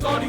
अस्सलाम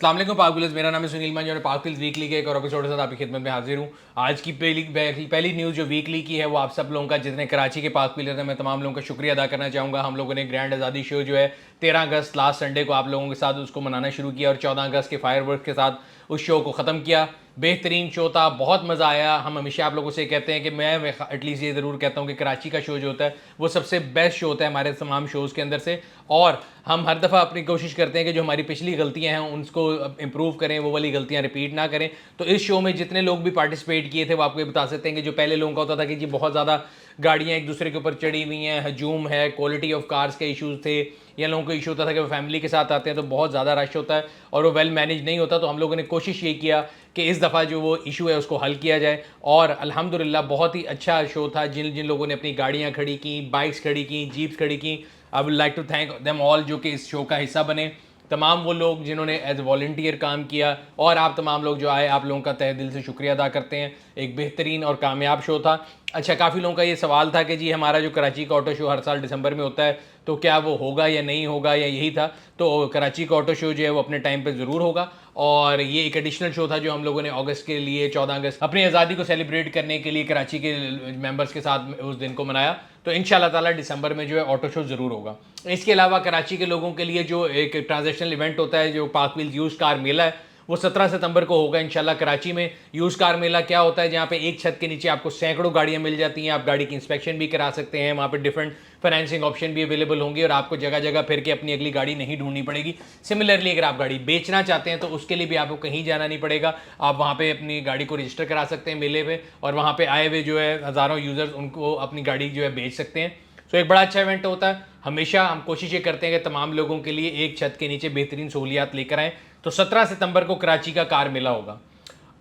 वालेकुम पाक व्हील्स, मेरा नाम है सुनील मान और पाक व्हील्स वीकली के एक और एपिसोड के साथ आपकी खिदमत में हाजिर हूँ। आज की पहली न्यूज़ जो वीकली की है वो आप सब लोगों का, जितने कराची के पाक व्हीलर्स हैं, मैं तमाम लोगों का शुक्रिया अदा करना चाहूँगा। हम लोगों ने ग्रैंड आज़ादी शो जो है 13 अगस्त लास्ट संडे को आप लोगों के साथ उसको मनाना शुरू किया और 14 अगस्त के फायरवर्क्स के साथ उस शो को ख़त्म किया। बेहतरीन शो था, बहुत मज़ा आया। हम हमेशा आप लोगों से कहते हैं कि मैं एटलीस्ट ये ज़रूर कहता हूँ कि कराची का शो जो होता है वो सबसे बेस्ट शो होता है हमारे तमाम शोज़ के अंदर से, और हम हर दफ़ा अपनी कोशिश करते हैं कि जो हमारी पिछली गलतियां हैं उनको इम्प्रूव करें, वो वाली गलतियां रिपीट ना करें। तो इस शो में जितने लोग भी पार्टिसिपेट किए थे वो आपको ये बता सकते हैं कि जो पहले लोगों का होता था कि जी बहुत ज़्यादा गाड़ियाँ एक दूसरे के ऊपर चढ़ी हुई हैं, हजूम है, क्वालिटी ऑफ कार्स के इशूज़ थे, या लोगों को इशू होता था कि वो फैमिली के साथ आते हैं तो बहुत ज़्यादा रश होता है और वो वेल मैनेज नहीं होता। तो हम लोगों ने कोशिश ये किया कि इस दफ़ा जो वो इशू है उसको हल किया जाए, और अल्हम्दुलिल्लाह बहुत ही अच्छा शो था। जिन जिन लोगों ने अपनी गाड़ियाँ खड़ी की, बाइक्स खड़ी की, जीप्स खड़ी की, I would like to thank them all जो कि इस शो का हिस्सा बने। तमाम वो लोग जिन्होंने एज वॉल्टियर काम किया, और आप तमाम लोग जो आए, आप लोगों का तहे दिल से शुक्रिया अदा करते हैं। एक बेहतरीन और कामयाब शो था। अच्छा, काफ़ी लोगों का ये सवाल था कि जी हमारा जो कराची का ऑटो शो हर साल दिसंबर में होता है तो क्या वो होगा या नहीं होगा, या यही था। तो कराची का ऑटो शो जो है वो अपने टाइम पे ज़रूर होगा, और ये एक एडिशनल शो था जो हम लोगों ने अगस्त के लिए, 14 अगस्त अपनी आज़ादी को सेलिब्रेट करने के लिए कराची के मेंबर्स के साथ उस दिन को मनाया। तो इंशाल्लाह ताला दिसंबर में जो है ऑटो शो ज़रूर होगा। इसके अलावा कराची के लोगों के लिए जो एक ट्रांजेक्शनल इवेंट होता है, जो पाक व्हील्स यूज़ कार मेला है, वो 17 सितंबर को होगा इंशाल्लाह कराची में। यूज़ कार मेला क्या होता है, जहाँ पे एक छत के नीचे आपको सैकड़ों गाड़ियाँ मिल जाती हैं, आप गाड़ी की इंस्पेक्शन भी करा सकते हैं, वहाँ पे डिफरेंट फाइनेंसिंग ऑप्शन भी अवेलेबल होंगे और आपको जगह जगह फिर के अपनी अगली गाड़ी नहीं ढूंढनी पड़ेगी। सिमिलरली अगर आप गाड़ी बेचना चाहते हैं तो उसके लिए भी आपको कहीं जाना नहीं पड़ेगा, आप वहाँ पे अपनी गाड़ी को रजिस्टर करा सकते हैं मेले पे, और वहाँ पे आए हुए जो है हज़ारों यूज़र्स उनको अपनी गाड़ी जो है बेच सकते हैं। तो एक बड़ा अच्छा इवेंट होता है। हमेशा हम कोशिश ये करते हैं कि तमाम लोगों के लिए एक छत के नीचे बेहतरीन सहूलियात लेकर आएँ। तो 17 सितंबर को कराची का कार मेला होगा।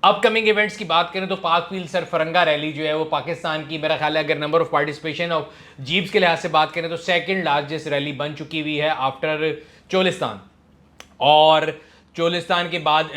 अपकमिंग इवेंट्स की बात करें तो पाक व्हील सरफरंगा रैली जो है वो पाकिस्तान की, मेरा ख्याल है अगर number of participation of jeeps के लिहाज से बात करें तो सेकंड लार्जेस्ट रैली बन चुकी हुई है आफ्टर चोलिस्तान। और चोलिस्तान के बाद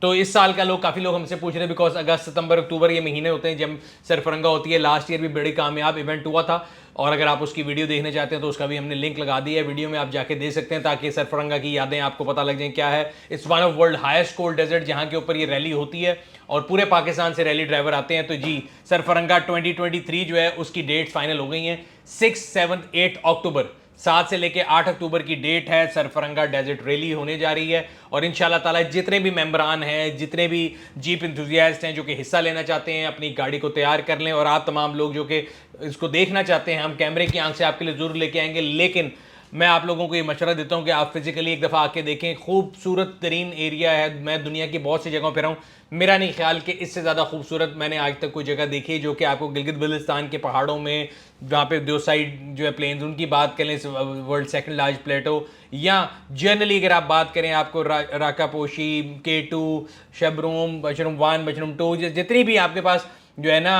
तो इस साल का काफ़ी लोग हमसे पूछ रहे हैं, बिकॉज अगस्त सितंबर अक्टूबर ये महीने होते हैं जब सरफरंगा होती है। लास्ट ईयर भी बड़ी कामयाब इवेंट हुआ था, और अगर आप उसकी वीडियो देखने चाहते हैं तो उसका भी हमने लिंक लगा दिया है वीडियो में, आप जाके दे सकते हैं ताकि सरफरंगा की यादें आपको पता लग जाएं क्या है। It's one of world highest cold desert जहाँ के ऊपर ये रैली होती है और पूरे पाकिस्तान से रैली ड्राइवर आते हैं। तो जी सरफरंगा 2023 जो है उसकी डेट फाइनल हो गई हैं। 6, 7, 8 अक्टूबर, 7 से लेके 8 अक्टूबर की डेट है। सरफरंगा डेजर्ट रैली होने जा रही है, और इंशाल्लाह ताला जितने भी मेंबरान हैं, जितने भी जीप इंथुजियास्ट हैं जो कि हिस्सा लेना चाहते हैं, अपनी गाड़ी को तैयार कर लें। और आप तमाम लोग जो कि इसको देखना चाहते हैं, हम कैमरे की आंख से आपके लिए ज़रूर लेके आएंगे, लेकिन मैं आप लोगों को ये मशवरा देता हूँ कि आप फिजिकली एक दफ़ा आके देखें। खूबसूरत तरीन एरिया है। मैं दुनिया की बहुत सी जगहों पर रहा हूँ, मेरा नहीं ख्याल कि इससे ज़्यादा खूबसूरत मैंने आज तक कोई जगह देखी है, जो कि आपको गिलगित बल्तिस्तान के पहाड़ों में, जहाँ पे दो साइड जो है प्लेन्स, उनकी बात करें, वर्ल्ड सेकंड लार्ज प्लेटो, या जनरली अगर आप बात करें आपको राकापोशी, K2, शबरूम, बशरूम 1, बशरूम 2, जितनी भी आपके पास जो है ना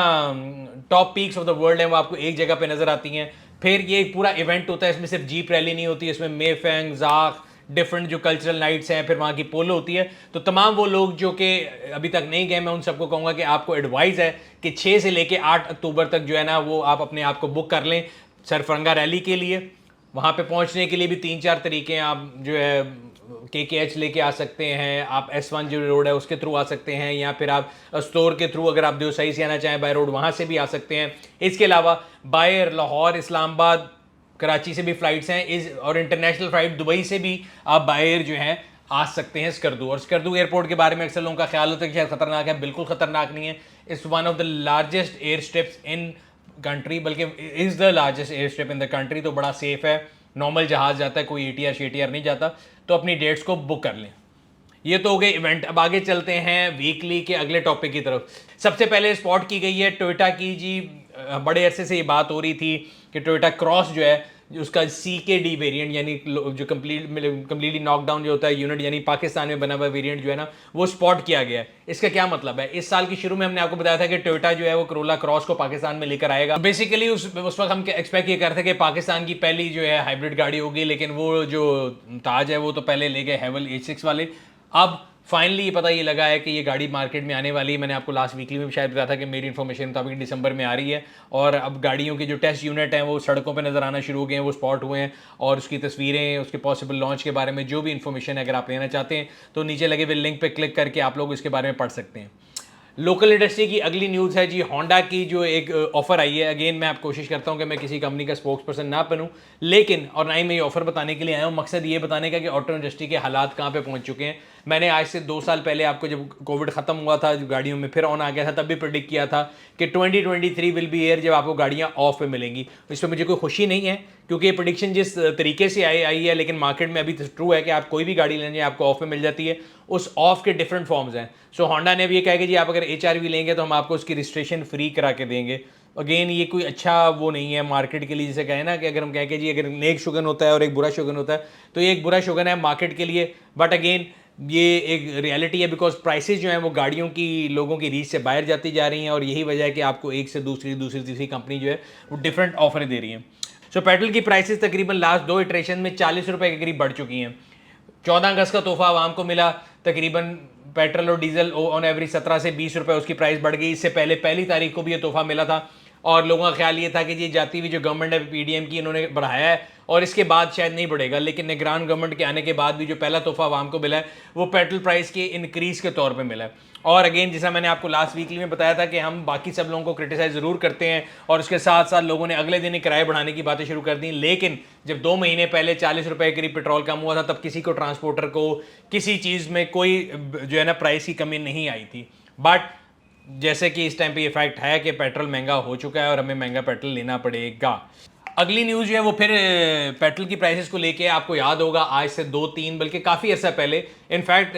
top peaks of the world है वो आपको एक जगह पे नज़र आती हैं। फिर ये एक पूरा इवेंट होता है, इसमें सिर्फ जीप रैली नहीं होती, इसमें मेफेंग, जाक, डिफरेंट जो कल्चरल नाइट्स हैं, फिर वहाँ की पोलो होती है। तो तमाम वो लोग जो कि अभी तक नहीं गए, मैं उन सबको कहूँगा कि आपको एडवाइस है कि 6 से लेके 8 अक्टूबर तक जो है ना वो आप अपने आप को बुक कर लें सरफरंगा रैली के लिए। वहाँ पे पहुँचने के लिए भी 3-4 तरीके हैं। आप जो है KKH लेके आ सकते हैं, आप S1 जो रोड है उसके थ्रू आ सकते हैं, या फिर आप स्टोर के थ्रू अगर आप देवसई से आना चाहें बाय रोड वहाँ से भी आ सकते हैं। इसके अलावा बायर, लाहौर, इस्लामाबाद, कराची से भी फ़्लाइट्स हैं, और इंटरनेशनल फ़्लाइट दुबई से भी आप बायर जो हैं आ सकते हैं स्कर्दू। और स्कर्दू एयरपोर्ट के बारे में अक्सर लोगों का ख्याल होता है कि शायद ख़तरनाक है, बिल्कुल ख़तरनाक नहीं है। It's one of the largest air strips in country, बल्कि is the largest air strip in the country. तो बड़ा सेफ़ है, नॉर्मल जहाज़ जाता है, कोई ATR शेटीआर नहीं जाता। तो अपनी डेट्स को बुक कर लें। ये तो हो गए इवेंट। अब आगे चलते हैं वीकली के अगले टॉपिक की तरफ। सबसे पहले स्पॉट की गई है टोयोटा की जी। बड़े अरसे से ये बात हो रही थी कि टोयोटा क्रॉस जो है, उसका CKD वेरिएंट, यानी जो कम्प्लीटली नॉकडाउन जो होता है यूनिट, यानी पाकिस्तान में बना हुआ वेरिएंट जो है ना, वो स्पॉट किया गया है। इसका क्या मतलब है? इस साल की शुरू में हमने आपको बताया था कि टोयोटा जो है वो कोरोला क्रॉस को पाकिस्तान में लेकर आएगा। बेसिकली उस वक्त हम एक्सपेक्ट ये करते थे कि पाकिस्तान की पहली जो है हाइब्रिड गाड़ी होगी, लेकिन वो जो ताज है वो तो पहले ले गए हैवल H6 वाले। अब फाइनली ये पता ये लगा है कि ये गाड़ी मार्केट में आने वाली है। मैंने आपको लास्ट वीकली में भी शायद बताया था कि मेरी इन्फॉर्मेशन मुताबिक दिसंबर में आ रही है, और अब गाड़ियों के जो टेस्ट यूनिट हैं वो सड़कों पे नज़र आना शुरू हो गए हैं, वो स्पॉट हुए हैं, और उसकी तस्वीरें, उसके पॉसिबल लॉन्च के बारे में जो भी इन्फॉर्मेशन है अगर आप लेना चाहते हैं तो नीचे लगे हुए लिंक पर क्लिक करके आप लोग इसके बारे में पढ़ सकते हैं। लोकल इंडस्ट्री की अगली न्यूज़ है जी, होंडा की जो एक ऑफर आई है। अगेन मैं आप कोशिश करता हूं कि मैं किसी कंपनी का स्पोक्स पर्सन ना बनूं, लेकिन और ना ही मैं ये ऑफर बताने के लिए आया हूं। मकसद ये बताने का कि ऑटो इंडस्ट्री के हालात कहां पे पहुंच चुके हैं। मैंने आज से 2 साल पहले आपको, जब कोविड खत्म हुआ था, जो गाड़ियों में फिर ऑन आ गया था, तब भी प्रिडिक्ट किया था कि 2023 विल बी ईयर जब आपको गाड़ियां ऑफ पे मिलेंगी। इस पर मुझे कोई खुशी नहीं है क्योंकि ये प्रिडिक्शन जिस तरीके से आई है, लेकिन मार्केट में अभी तो ट्रू है कि आप कोई भी गाड़ी लेंगे आपको ऑफ पे मिल जाती है। उस ऑफ के डिफरेंट फॉर्म्स हैं। सो होंडा ने भी ये कहा कि जी आप अगर HRV लेंगे तो हम आपको उसकी रजिस्ट्रेशन फ्री करा के देंगे। अगेन ये कोई अच्छा वो नहीं है मार्केट के लिए। जैसे कहें ना कि अगर हम कहें कि जी अगर एक शुगन होता है और एक बुरा शुगन होता है, तो ये एक बुरा शुगन है मार्केट के लिए। बट अगेन ये एक रियलिटी है, बिकॉज प्राइसेस जो हैं वो गाड़ियों की, लोगों की रीच से बाहर जाती जा रही हैं, और यही वजह है कि आपको एक से दूसरी तीसरी कंपनी जो है वो डिफरेंट ऑफर दे रही है। सो पेट्रोल की प्राइसेस तकरीबन लास्ट 2 इटरेशन में 40 रुपये के करीब बढ़ चुकी हैं। 14 अगस्त का तोहफा आवाम को मिला। तकरीबन पेट्रोल और डीजल ऑन एवरेज 17 से 20 रुपये उसकी प्राइस बढ़ गई। इससे पहले पहली तारीख को भी ये तोहफा मिला था, और लोगों का ख्याल ये था कि ये जाती हुई जो गवर्नमेंट है PDM की, इन्होंने बढ़ाया है और इसके बाद शायद नहीं बढ़ेगा। लेकिन निगरान गवर्नमेंट के आने के बाद भी जो पहला तोहफा आवाम को मिला है वो पेट्रोल प्राइस के इंक्रीज़ के तौर पे मिला है। और अगेन जैसा मैंने आपको लास्ट वीकली में बताया था कि हम बाकी सब लोगों को क्रिटिसाइज ज़रूर करते हैं, और उसके साथ साथ लोगों ने अगले दिन ही किराए बढ़ाने की बातें शुरू कर दी। लेकिन जब 2 महीने पहले 40 रुपये करीब पेट्रोल कम हुआ था, तब किसी को, ट्रांसपोर्टर को, किसी चीज़ में कोई जो है ना प्राइस की कमी नहीं आई थी। बट जैसे कि इस टाइम पे ये फैक्ट है कि पेट्रोल महंगा हो चुका है और हमें महंगा पेट्रोल लेना पड़ेगा। अगली न्यूज़ जो है वो फिर पेट्रोल की प्राइसेस को लेके, आपको याद होगा आज से 2-3 बल्कि काफ़ी अर्सा पहले, इनफैक्ट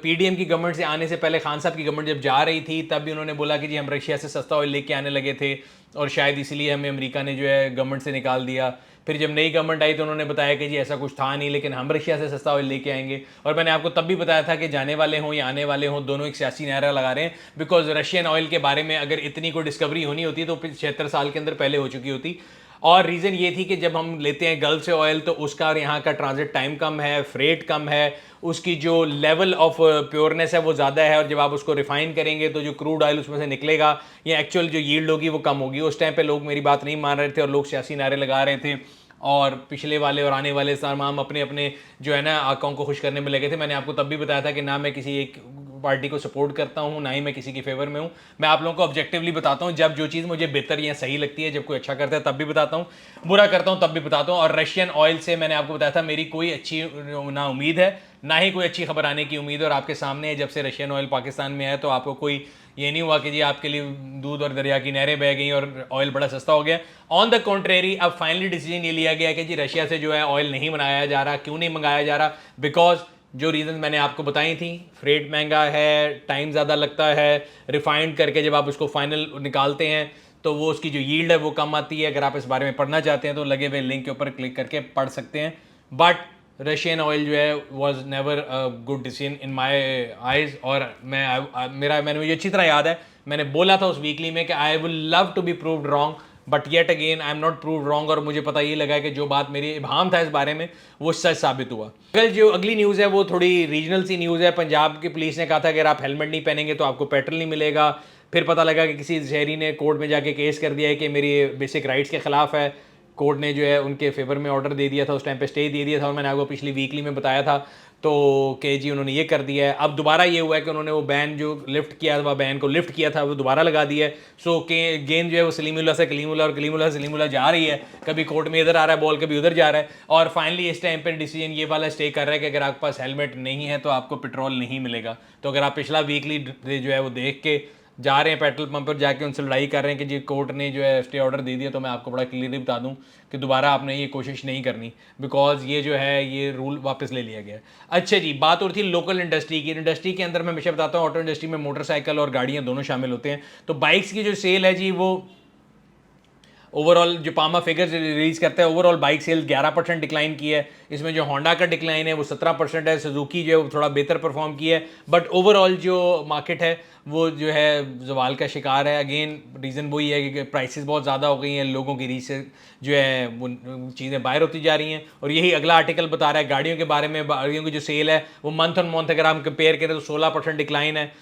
PDM की गवर्नमेंट से आने से पहले खान साहब की गवर्नमेंट जब जा रही थी, तब भी उन्होंने बोला कि जी हम रशिया से सस्ता ऑयल लेके आने लगे थे और शायद इसीलिए हमें अमेरिका ने जो है गवर्नमेंट से निकाल दिया। फिर जब नई गवर्नमेंट आई तो उन्होंने बताया कि जी ऐसा कुछ था नहीं, लेकिन हम रशिया से सस्ता ऑयल लेके आएंगे। और मैंने आपको तब भी बताया था कि जाने वाले हों या आने वाले हों, दोनों एक सियासी नारा लगा रहे हैं, बिकॉज रशियन ऑयल के बारे में अगर इतनी कोई डिस्कवरी होनी होती तो 76 साल के अंदर पहले हो चुकी होती। और रीज़न ये थी कि जब हम लेते हैं गल्फ से ऑयल तो उसका और यहाँ का ट्रांजिट टाइम कम है, फ्रेट कम है, उसकी जो लेवल ऑफ प्योरनेस है वो ज़्यादा है, और जब आप उसको रिफाइन करेंगे तो जो क्रूड ऑयल उसमें से निकलेगा या एक्चुअल जो यील्ड होगी वो कम होगी। उस टाइम पे लोग मेरी बात नहीं मान रहे थे और लोग सियासी नारे लगा रहे थे, और पिछले वाले और आने वाले तमाम अपने अपने जो है ना आकाओं को खुश करने में लगे थे। मैंने आपको तब भी बताया था कि ना मैं किसी एक पार्टी को सपोर्ट करता हूँ, ना ही मैं किसी के फेवर में हूँ। मैं आप लोगों को ऑब्जेक्टिवली बताता हूँ, जब जो चीज़ मुझे बेहतर या सही लगती है, जब कोई अच्छा करता है तब भी बताता हूँ, बुरा करता हूँ तब भी बताता हूँ। और रशियन ऑयल से मैंने आपको बताया था मेरी कोई अच्छी ना उम्मीद है, ना ही कोई अच्छी खबर आने की उम्मीद है। और आपके सामने है, जब से रशियन ऑयल पाकिस्तान में है तो आपको कोई ये नहीं हुआ कि जी आपके लिए दूध और दरिया की नहरें बह गई और ऑयल बड़ा सस्ता हो गया। ऑन द कॉन्ट्रेरी, अब फाइनली डिसीजन ये लिया गया कि जी रशिया से जो है ऑयल नहीं मंगाया जा रहा। क्यों नहीं मंगाया जा रहा? बिकॉज जो रीज़न मैंने आपको बताई थी, फ्रेट महंगा है, टाइम ज़्यादा लगता है, रिफाइंड करके जब आप उसको फाइनल निकालते हैं तो वो उसकी जो यील्ड है वो कम आती है। अगर आप इस बारे में पढ़ना चाहते हैं तो लगे हुए लिंक के ऊपर क्लिक करके पढ़ सकते हैं। बट रशियन ऑयल जो है was never a good decision in my eyes. और मैंने मुझे अच्छी तरह याद है, मैंने बोला था उस वीकली में कि I will love to be proved wrong, but yet again I am not proved wrong. और मुझे पता ये लगा कि जो बात मेरी इबाहम था इस बारे में वो सच साबित हुआ। कल जो अगली न्यूज़ है वो थोड़ी रीजनल सी न्यूज़ है। पंजाब की पुलिस ने कहा था कि अगर आप हेलमेट नहीं पहनेंगे तो आपको पेट्रोल नहीं मिलेगा। फिर पता लगा कि किसी शहरी ने कोर्ट में जाके केस कर दिया है कि मेरी बेसिक राइट्स के खिलाफ है। कोर्ट ने जो है उनके फेवर में ऑर्डर दे दिया था, उस टाइम पे स्टे दे दिया था, और मैंने आपको पिछली वीकली में बताया था तो के जी उन्होंने ये कर दिया है। अब दोबारा ये हुआ है कि उन्होंने वो बैन जो लिफ्ट किया था, बैन को लिफ्ट किया था, वो दोबारा लगा दिया है। सो के गेंद जो है वो सलीमुल्लाह से कलीमुल्लाह और कलीमुल्लाह से सलीमुल्लाह जा रही है, कभी कोर्ट में इधर आ रहा है बॉल, कभी उधर जा रहा है। और फाइनली इस टाइम पर डिसीजन ये वाला स्टे कर रहा है कि अगर आपके पास हेलमेट नहीं है तो आपको पेट्रोल नहीं मिलेगा। तो अगर आप पिछला वीकली जो है वो देख के जा रहे हैं पेट्रोल पंप पर, जाके उनसे लड़ाई कर रहे हैं कि जी कोर्ट ने जो है स्टे ऑर्डर दे दिया, तो मैं आपको बड़ा क्लियरली बता दूं कि दोबारा आपने ये कोशिश नहीं करनी, बिकॉज ये जो है ये रूल वापस ले लिया गया है। अच्छा जी, बात और थी लोकल इंडस्ट्री की। इंडस्ट्री के अंदर मैं हमेशा बताता हूँ ऑटो इंडस्ट्री में मोटरसाइकिल और गाड़ियाँ दोनों शामिल होते हैं। तो बाइक्स की जो सेल है जी वो ओवरऑल जो पामा फिगर्स रिलीज करता है, ओवरऑल बाइक सेल 11% डिक्लाइन की है। इसमें जो होंडा का डिक्लाइन है वो 17% है। सुजुकी जो है वो थोड़ा बेहतर परफॉर्म की है, बट ओवरऑल जो मार्केट है वो जो है जवाल का शिकार है। अगेन रीज़न वही है कि प्राइसेस बहुत ज़्यादा हो गई हैं, लोगों की रीच से जो है वो चीज़ें बाहर होती जा रही हैं। और यही अगला आर्टिकल बता रहा है गाड़ियों के बारे में। गाड़ियों की जो सेल है वो मंथ ऑन मंथ अगर हम कंपेयर करें तो 16% डिक्लाइन है।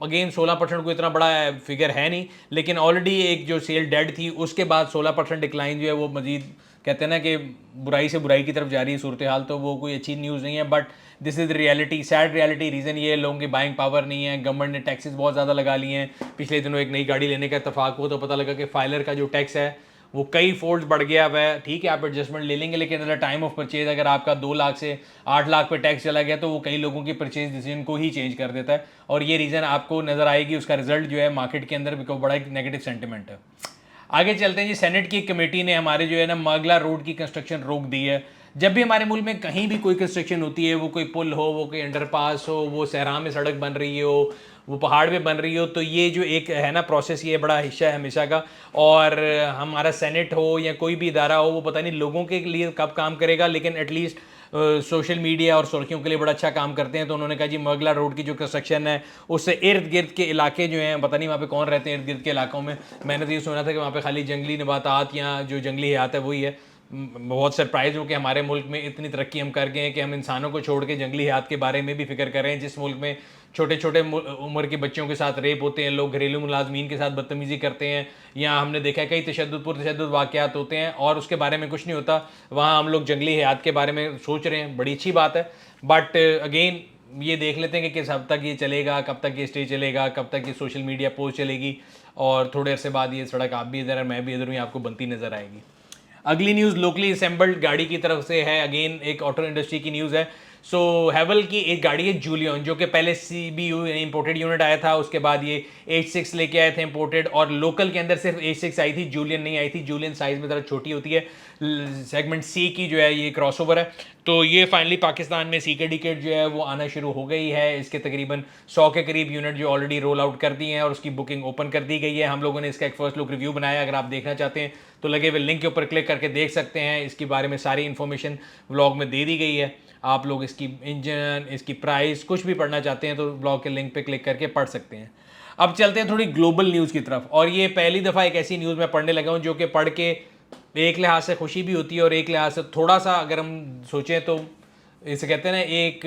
अगेन 16% को इतना बड़ा फिगर है नहीं, लेकिन ऑलरेडी एक जो सेल डेड थी उसके बाद 16% डिक्लाइन जो है वो मजीद कहते हैं ना कि बुराई से बुराई की तरफ जा रही है सूरत हाल। तो वो कोई अच्छी न्यूज़ नहीं है, but this is reality, sad reality. Reason ये है लोगों की बाइंग पावर नहीं है, गवर्नमेंट ने टैक्सेस बहुत ज़्यादा लगा लिए हैं। पिछले दिनों एक नई गाड़ी लेने का इतफाक हुआ तो पता लगा कि फाइलर का जो टैक्स है वो कई फोल्ड बढ़ गया हुआ है। ठीक है आप एडजस्टमेंट ले लेंगे, लेकिन अगर टाइम ऑफ परचेज अगर आपका 2 लाख से 8 लाख पे टैक्स चला गया तो वो कई लोगों की परचेज डिसीजन को ही चेंज कर देता है। और ये रीज़न आपको नज़र आएगी, उसका रिजल्ट जो है मार्केट के अंदर बड़ा एक नेगेटिव सेंटिमेंट है। आगे चलते हैं जी। सेनेट की कमेटी ने हमारे जो है ना मागला रोड की कंस्ट्रक्शन रोक दी है। जब भी हमारे मुल्क में कहीं भी कोई कंस्ट्रक्शन होती है, वो कोई पुल हो, वो कोई अंडरपास हो, वो सहरा में सड़क बन रही हो, वो पहाड़ पे बन रही हो, तो ये जो एक है ना प्रोसेस, ये बड़ा हिस्सा है हमेशा का। और हमारा सेनेट हो या कोई भी इदारा हो, वो पता नहीं लोगों के लिए कब काम करेगा, लेकिन एटलीस्ट सोशल मीडिया और सुर्खियों के लिए बड़ा अच्छा काम करते हैं। तो उन्होंने कहा जी मगला रोड की जो कंस्ट्रक्शन है उससे इर्द गिर्द के इलाके जो हैं, पता नहीं वहाँ पे कौन रहते हैं इर्द गिर्द के इलाकों में। मैंने तो ये सुना था कि वहाँ पे खाली जंगली नबातात या जो जंगली हयात है वही है। बहुत सरप्राइज हूँ कि हमारे मुल्क में इतनी तरक्की हम कर गए हैं कि हम इंसानों को छोड़ के जंगली हयात के बारे में भी फिक्र कर रहे हैं। जिस मुल्क में छोटे छोटे उम्र के बच्चों के साथ रेप होते हैं, लोग घरेलू मुलाजमीन के साथ बदतमीज़ी करते हैं, या हमने देखा है कई तशद्दुद वाक़यात होते हैं और उसके बारे में कुछ नहीं होता, वहाँ हम लोग जंगली हयात के बारे में सोच रहे हैं। बड़ी अच्छी बात है, बट अगेन ये देख लेते हैं कि किस हद तक ये चलेगा, कब तक ये स्टे चलेगा, कब तक ये सोशल मीडिया पोस्ट चलेगी। और थोड़े अरसे बाद ये सड़क आप भी इधर है मैं भी इधर हूँ, आपको बनती नज़र आएगी। अगली न्यूज़ लोकली असेंबल्ड गाड़ी की तरफ से है। अगेन एक ऑटो इंडस्ट्री की न्यूज़ है। सो हैवल की एक गाड़ी है जूलियन, जो कि पहले CBU इंपोर्टेड यूनिट आया था, उसके बाद ये H6 लेके आए थे इंपोर्टेड, और लोकल के अंदर सिर्फ H6 आई थी, जूलियन नहीं आई थी। जूलियन साइज़ में ज़रा छोटी होती है, सेगमेंट C की जो है ये क्रॉसओवर है। तो ये फाइनली पाकिस्तान में CKD किट जो है वो आना शुरू हो गई है। इसके तकरीबन 100 के करीब यूनिट जो ऑलरेडी रोल आउट कर दी हैं और उसकी बुकिंग ओपन कर दी गई है। हम लोगों ने इसका एक फर्स्ट लुक रिव्यू बनाया, अगर आप देखना चाहते हैं तो लगे हुए लिंक के ऊपर क्लिक करके देख सकते हैं। इसके बारे में सारी इन्फॉर्मेशन व्लॉग में दे दी गई है। आप लोग इसकी इंजन, इसकी प्राइस कुछ भी पढ़ना चाहते हैं तो ब्लॉग के लिंक पे क्लिक करके पढ़ सकते हैं। अब चलते हैं थोड़ी ग्लोबल न्यूज़ की तरफ, और ये पहली दफ़ा एक ऐसी न्यूज़ मैं पढ़ने लगा हूँ जो कि पढ़ के एक लिहाज से खुशी भी होती है और एक लिहाज से थोड़ा सा अगर हम सोचें तो इसे कहते हैं ना एक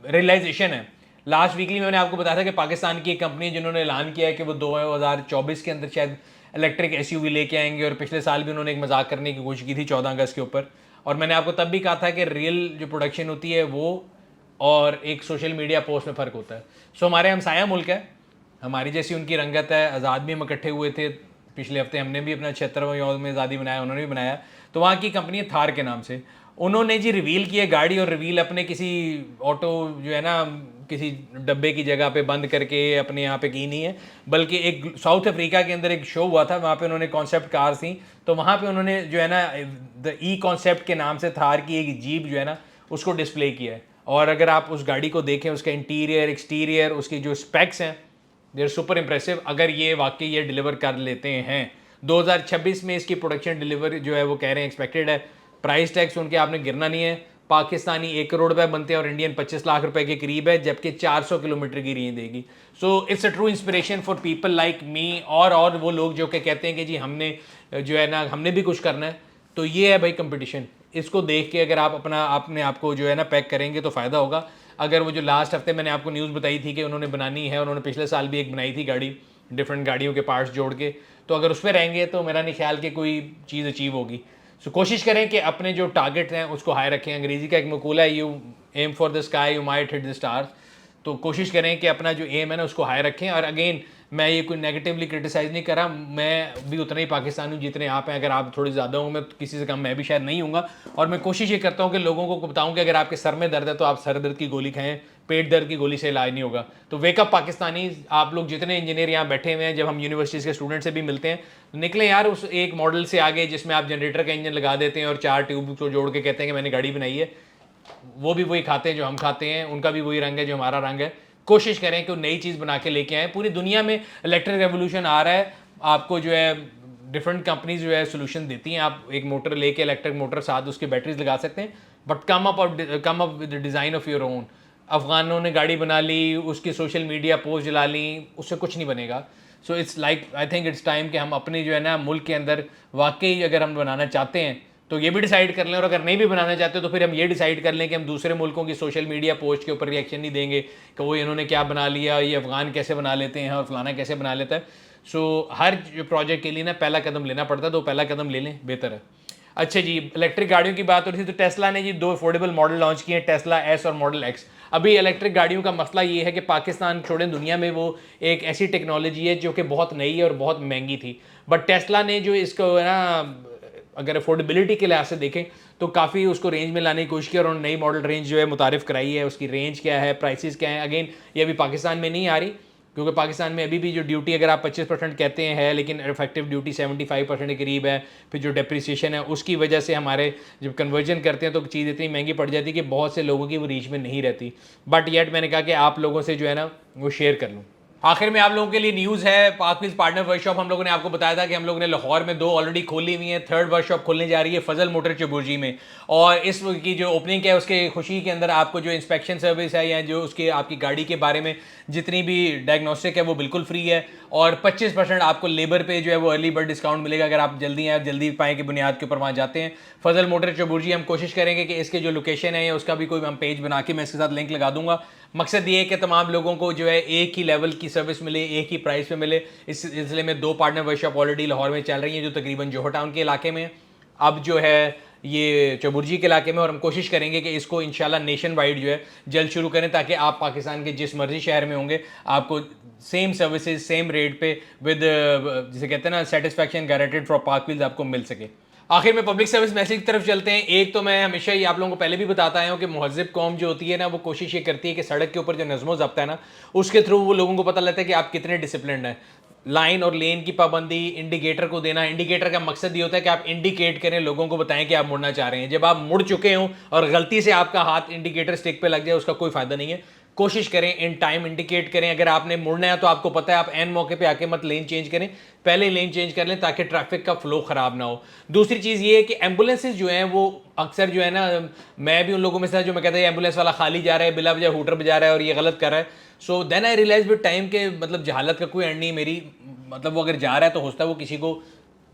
रियलाइजेशन है। लास्ट वीकली मैंने आपको बताया था कि पाकिस्तान की एक कंपनी जिन्होंने ऐलान किया है कि वो 2024 के अंदर शायद इलेक्ट्रिक SUV लेके आएंगे, और पिछले साल भी उन्होंने एक मजाक करने की कोशिश की थी 14 अगस्त के ऊपर। और मैंने आपको तब भी कहा था कि रियल जो प्रोडक्शन होती है वो और एक सोशल मीडिया पोस्ट में फ़र्क होता है। सो हमारे हमसाया मुल्क है, हमारी जैसी उनकी रंगत है। आज़ाद भी हम इकट्ठे हुए थे पिछले हफ्ते, हमने भी अपना 76वां यौम में आज़ादी बनाया, उन्होंने भी बनाया। तो वहाँ की कंपनी है थार के नाम से, उन्होंने जी रिवील किया गाड़ी, और रिवील अपने किसी ऑटो जो है ना किसी डब्बे की जगह पे बंद करके अपने यहाँ पे की नहीं है, बल्कि एक साउथ अफ्रीका के अंदर एक शो हुआ था, वहाँ पे उन्होंने कॉन्सेप्ट कार थी, तो वहाँ पे उन्होंने जो है ना द ई कॉन्सेप्ट के नाम से थार की एक जीप जो है ना उसको डिस्प्ले किया है। और अगर आप उस गाड़ी को देखें, उसका इंटीरियर एक्सटीरियर, उसकी जो स्पेक्स हैं, देर सुपर इंप्रेसिव। अगर ये वाकई ये डिलीवर कर लेते हैं 2026 में, इसकी प्रोडक्शन डिलीवर जो है वो कह रहे हैं एक्सपेक्टेड है। प्राइस टैग सुन के आपने गिरना नहीं है, पाकिस्तानी 1 करोड़ रुपए बनते हैं और इंडियन 25 लाख रुपए के करीब है, जबकि 400 किलोमीटर की रेंज देगी। So it's a true inspiration for people like me, और वो लोग जो कि कहते हैं कि जी हमने जो है ना हमने भी कुछ करना है। तो ये है भाई कंपटीशन, इसको देख के अगर आप अपने आप को जो है ना पैक करेंगे तो फ़ायदा होगा। अगर वो जो लास्ट हफ्ते मैंने आपको न्यूज़ बताई थी कि उन्होंने बनानी है, उन्होंने पिछले साल भी एक बनाई थी गाड़ी डिफरेंट गाड़ियों के पार्ट्स जोड़ के, तो अगर उस पर रहेंगे तो मेरा नहीं ख्याल कि कोई चीज़ अचीव होगी। सो कोशिश करें कि अपने जो टारगेट हैं उसको हाई रखें। अंग्रेज़ी का एक मकूला है, you aim for the sky you might hit the stars. तो कोशिश करें कि अपना जो एम है ना उसको हाई रखें। और अगेन मैं ये कोई नेगेटिवली क्रिटिसाइज़ नहीं कर रहा, मैं भी उतना ही पाकिस्तानी हूँ जितने आप हैं। अगर आप थोड़े ज़्यादा होंगे तो किसी से कम मैं भी शायद नहीं हूँगा। और मैं कोशिश ये करता हूँ कि लोगों को बताऊँ कि अगर आपके सर में दर्द है तो आप सर दर्द की गोली खाएं, पेट दर्द की गोली से इलाज नहीं होगा। तो वेकअप पाकिस्तानी, आप लोग जितने इंजीनियर यहाँ बैठे हुए हैं, जब हम यूनिवर्सिटीज़ के स्टूडेंट से भी मिलते हैं तो निकले यार उस एक मॉडल से आगे जिसमें आप जनरेटर का इंजन लगा देते हैं और 4 ट्यूब को जोड़ के कहते हैं कि मैंने गाड़ी बनाई है। वो भी वही खाते हैं जो हम खाते हैं, उनका भी वही रंग है जो हमारा रंग है। कोशिश करें कि वो नई चीज़ बना के लेके आएँ। पूरी दुनिया में इलेक्ट्रिक रेवोल्यूशन आ रहा है, आपको जो है डिफरेंट कंपनीज जो है सोल्यूशन देती हैं। आप एक मोटर लेके, इलेक्ट्रिक मोटर साथ उसकी बैटरीज लगा सकते हैं, but come up with design of your own. अफ़गानों ने गाड़ी बना ली, उसकी सोशल मीडिया पोस्ट जला ली, उससे कुछ नहीं बनेगा। So it's like I think it's time कि हम अपने जो है ना मुल्क के अंदर वाकई अगर हम बनाना चाहते हैं तो ये भी डिसाइड कर लें, और अगर नहीं भी बनाना चाहते तो फिर हम ये डिसाइड कर लें कि हम दूसरे मुल्कों की सोशल मीडिया पोस्ट के ऊपर रिएक्शन नहीं देंगे कि वो इन्होंने क्या बना लिया, ये अफ़गान कैसे बना लेते हैं और फलाना कैसे बना लेता है। सो हर जो प्रोजेक्ट के लिए ना पहला कदम लेना पड़ता है, तो पहला कदम ले लें, बेहतर है। अच्छा जी, इलेक्ट्रिक गाड़ियों की बात हो रही थी, तो टेस्ला ने जी 2 अफोर्डेबल मॉडल लॉन्च किए हैं, टेस्ला एस और मॉडल एक्स। अभी इलेक्ट्रिक गाड़ियों का मसला ये है कि पाकिस्तान छोड़े दुनिया में वो एक ऐसी टेक्नोलॉजी है जो कि बहुत नई है और बहुत महंगी थी, बट टेस्ला ने जो इसको है ना अगर अफोर्डेबिलिटी के लिहाज से देखें तो काफ़ी उसको रेंज में लाने की कोशिश की और उन्होंने नई मॉडल रेंज जो है मुतारिफ कराई है। उसकी रेंज क्या है, प्राइसेस क्या है, अगेन ये अभी पाकिस्तान में नहीं आ रही, क्योंकि पाकिस्तान में अभी भी जो ड्यूटी अगर आप 25% कहते हैं है, लेकिन इफेक्टिव ड्यूटी 75% के करीब है। फिर जो डेप्रिसिएशन है उसकी वजह से हमारे जब कन्वर्जन करते हैं तो चीज़ इतनी महंगी पड़ जाती है कि बहुत से लोगों की वो रीच में नहीं रहती। बट येट मैंने कहा कि आप लोगों से जो है ना वो शेयर कर लूँ। आखिर में आप लोगों के लिए न्यूज़ है, पाक व्हील्स पार्टनर वर्कशॉप हम लोगों ने आपको बताया था कि हम लोगों ने लाहौर में 2 ऑलरेडी खोली हुई हैं, 3rd वर्कशॉप खोलने जा रही है फजल मोटर चबुर्जी में। और इस की जो ओपनिंग है उसके खुशी के अंदर आपको जो इंस्पेक्शन सर्विस है या जो उसके आपकी गाड़ी के बारे में जितनी भी डायग्नोस्टिक है वो बिल्कुल फ्री है, और 25% आपको लेबर पे जो है वो अर्ली बर्ड डिस्काउंट मिलेगा अगर आप जल्दी आए, जल्दी पाएँ की बुनियाद के ऊपर वहाँ जाते हैं। फजल मोटर चबुर्जी हम कोशिश करेंगे कि इसके जो लोकेशन है उसका भी कोई हम पेज बना के मैं इसके साथ लिंक लगा दूंगा। मकसद ये है कि तमाम लोगों को जो है एक ही लेवल की सर्विस मिले, एक ही प्राइस पे मिले। इस सिलसिले में 2 पार्टनर वर्कशॉप ऑलरेडी लाहौर में चल रही हैं जो तकरीबन जोहर टाउन के इलाके में, अब जो है ये चबुर्जी के इलाके में, और हम कोशिश करेंगे कि इसको इंशाल्लाह नेशन वाइड जो है जल्द शुरू करें ताकि आप पाकिस्तान के जिस मर्जी शहर में होंगे आपको सेम सर्विसेज सेम रेट पे विद जिसे कहते हैं ना सेटिस्फैक्शन गारंटेड फॉर पाक व्हील्स आपको मिल सके। आखिर में पब्लिक सर्विस मैसेज की तरफ चलते हैं। एक तो मैं हमेशा ही आप लोगों को पहले भी बताता आया हूँ कि मुहज़्ज़िब कौम जो होती है ना वो कोशिश ये करती है कि सड़क के ऊपर जो नज़्म ज़ब्त है ना उसके थ्रू वो लोगों को पता लगता है कि आप कितने डिसिप्लिन्ड हैं। लाइन और लेन की पाबंदी, इंडिकेटर को देना, इंडिकेटर का मकसद ये होता है कि आप इंडिकेट करें, लोगों को बताएं कि आप मुड़ना चाह रहे हैं। जब आप मुड़ चुके हों और गलती से आपका हाथ इंडिकेटर स्टिक पे लग जाए उसका कोई फ़ायदा नहीं है। कोशिश करें इन टाइम इंडिकेट करें, अगर आपने मुड़ना है तो आपको पता है आप एन मौके पे आके मत लेन चेंज करें, पहले लेन चेंज कर लें ताकि ट्रैफिक का फ्लो ख़राब ना हो। दूसरी चीज़ ये है कि एम्बुलेंसेज जो हैं वो अक्सर जो है ना, मैं भी उन लोगों में से जो मैं कहता है एम्बुलेंस वाला खाली जा रहा है, बिला वजह हूटर बजा रहा है और ये गलत कर रहा है। So then I realise with time के मतलब जहालत का कोई एंड नहीं मेरी, मतलब वो अगर जा रहा है तो हो सकता है वो किसी को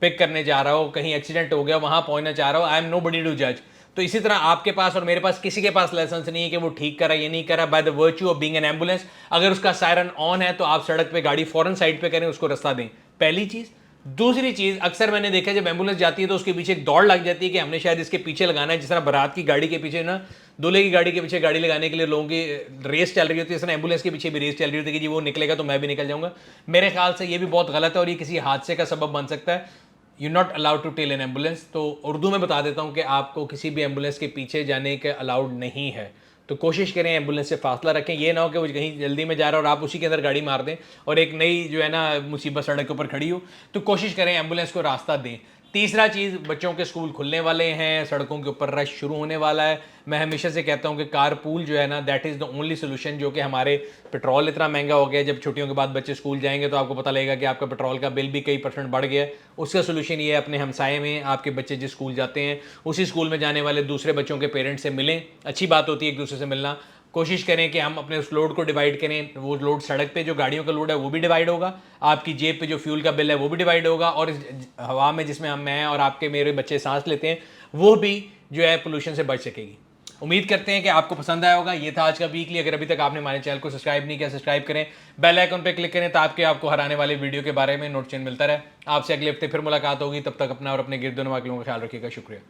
पिक करने जा रहा हो, कहीं एक्सीडेंट हो गया वहाँ पहुँचना चाह रहा हो, I am nobody to जज। तो इसी तरह आपके पास और मेरे पास किसी के पास लाइसेंस नहीं है कि वो ठीक करा ये नहीं करा by the virtue of being an ambulance. अगर उसका सायरन ऑन है तो आप सड़क पे गाड़ी फौरन साइड पे करें, उसको रास्ता दें, पहली चीज़। दूसरी चीज़, अक्सर मैंने देखा जब एम्बुलेंस जाती है तो उसके पीछे एक दौड़ लग जाती है कि हमने शायद इसके पीछे लगाना है, जिस तरह बारात की गाड़ी के पीछे ना दूल्हे की गाड़ी के पीछे गाड़ी लगाने के लिए लोगों की रेस चल रही होती है, इस तरह एम्बुलेंस के पीछे भी रेस चल रही होती है कि जी वो निकलेगा तो मैं भी निकल जाऊंगा। मेरे ख्याल से ये भी बहुत गलत है और ये किसी हादसे का सबब बन सकता है। You not allowed to tell an ambulance. तो उर्दू में बता देता हूँ कि आपको किसी भी एम्बुलेंस के पीछे जाने के अलाउड नहीं है। तो कोशिश करें एम्बुलेंस से फासला रखें, ये ना हो कि वो कहीं जल्दी में जा रहा है और आप उसी के अंदर गाड़ी मार दें और एक नई जो है ना मुसीबत सड़क के ऊपर खड़ी हो। तो कोशिश करें एम्बुलेंस को रास्ता दें। तीसरा चीज़, बच्चों के स्कूल खुलने वाले हैं, सड़कों के ऊपर रश शुरू होने वाला है। मैं हमेशा से कहता हूं कि कार पूल जो है ना that is the only solution, जो कि हमारे पेट्रोल इतना महंगा हो गया, जब छुट्टियों के बाद बच्चे स्कूल जाएंगे तो आपको पता लगेगा कि आपका पेट्रोल का बिल भी कई % बढ़ गया है। उसका सोल्यूशन ये है अपने हमसाए में आपके बच्चे जिस स्कूल जाते हैं उसी स्कूल में जाने वाले दूसरे बच्चों के पेरेंट्स से मिलें। अच्छी बात होती है एक दूसरे से मिलना। कोशिश करें कि हम अपने उस लोड को डिवाइड करें, वो लोड सड़क पे जो गाड़ियों का लोड है वो भी डिवाइड होगा, आपकी जेब पे जो फ्यूल का बिल है वो भी डिवाइड होगा, और इस हवा में जिसमें हम मैं और आपके मेरे बच्चे सांस लेते हैं वो भी जो है पोल्यूशन से बच सकेगी। उम्मीद करते हैं कि आपको पसंद आया होगा। ये था आज का वीकली। अगर अभी तक आपने हमारे चैनल को सब्सक्राइब नहीं किया, सब्सक्राइब करें, बेल आइकन पे क्लिक करें ताकि आपको हर आने वाले वीडियो के बारे में नोटिफिकेशन मिलता रहे। आपसे अगले हफ्ते फिर मुलाकात होगी, तब तक अपना और अपने गिरदोनवा के लोगों का ख्याल रखिएगा। शुक्रिया।